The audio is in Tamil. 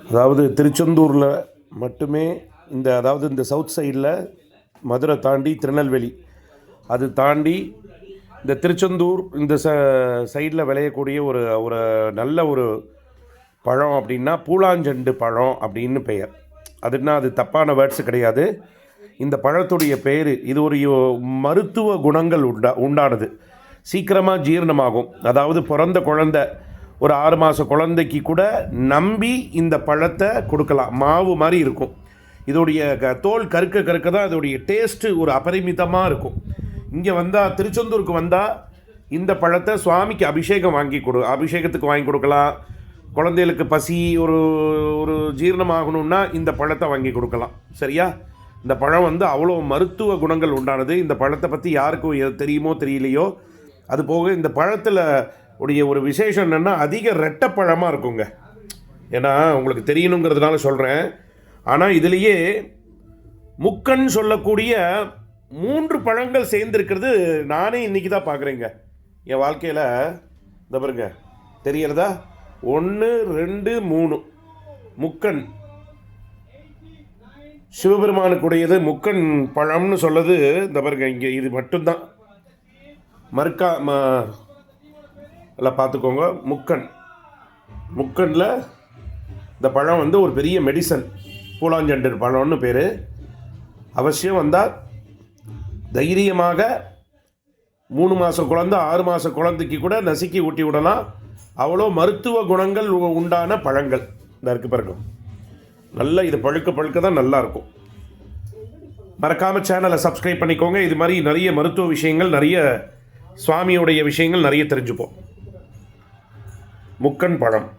அதாவது திருச்செந்தூரில் மட்டுமே இந்த சவுத் சைடில் மதுரை தாண்டி திருநெல்வேலி அது தாண்டி இந்த திருச்செந்தூர் இந்த சைடில் விளையக்கூடிய ஒரு ஒரு நல்ல ஒரு பழம் அப்படின்னா பூலாஞ்செண்டு பழம் அப்படின்னு பெயர். அதுனா அது தப்பான வேர்ட்ஸு கிடையாது. இந்த பழத்துடைய பெயர் இது ஒரு மருத்துவ குணங்கள் உண்டானது. சீக்கிரமாக ஜீரணமாகும். அதாவது பிறந்த குழந்தை ஒரு 6 மாத குழந்தைக்கு கூட நம்பி இந்த பழத்தை கொடுக்கலாம். மாவு மாதிரி இருக்கும். இதோடைய தோல் கருக்க தான் இதோடைய டேஸ்ட்டு ஒரு அபரிமிதமாக இருக்கும். இங்கே வந்தால் திருச்செந்தூருக்கு வந்தால் இந்த பழத்தை சுவாமிக்கு அபிஷேகத்துக்கு வாங்கி கொடுக்கலாம். குழந்தைகளுக்கு பசி ஒரு ஒரு ஜீரணமாகணும்னா இந்த பழத்தை வாங்கி கொடுக்கலாம். சரியா? இந்த பழம் அவ்வளோ மருத்துவ குணங்கள் உண்டானது. இந்த பழத்தை பற்றி யாருக்கும் தெரியுமோ தெரியலையோ, அது போக இந்த பழத்தில் உடைய ஒரு விசேஷம் என்னென்னா அதிக ரெட்டைப்பழமாக இருக்குங்க. ஏன்னா உங்களுக்கு தெரியணுங்கிறதுனால சொல்கிறேன். ஆனால் இதுலேயே முக்கன் சொல்லக்கூடிய 3 பழங்கள் சேர்ந்துருக்கிறது நானே இன்றைக்கி தான் பார்க்குறேங்க என் வாழ்க்கையில். இந்த பாருங்க, தெரியறதா? 1 2 3 முக்கன் சிவபெருமானுக்குடையது முக்கன் பழம்னு சொல்லுது. இந்த பாருங்க, இங்கே இது மட்டும்தான் எல்லாம் பார்த்துக்கோங்க. முக்கனில் இந்த பழம் ஒரு பெரிய மெடிசன். பூலாஞ்செண்டு பழம்னு பேர். அவசியம் வந்தால் தைரியமாக 3 மாத குழந்தை 6 மாத குழந்தைக்கு கூட நசுக்கி ஊட்டி விடலாம். அவ்வளோ மருத்துவ குணங்கள் உண்டான பழங்கள் இந்த இருக்குது பாருங்க. நல்லா இது பழுக்க தான் நல்லாயிருக்கும். மறக்காமல் சேனலை சப்ஸ்கிரைப் பண்ணிக்கோங்க. இது மாதிரி நிறைய மருத்துவ விஷயங்கள், நிறைய சுவாமியுடைய விஷயங்கள் நிறைய தெரிஞ்சுப்போம். முக்கன் பழம்.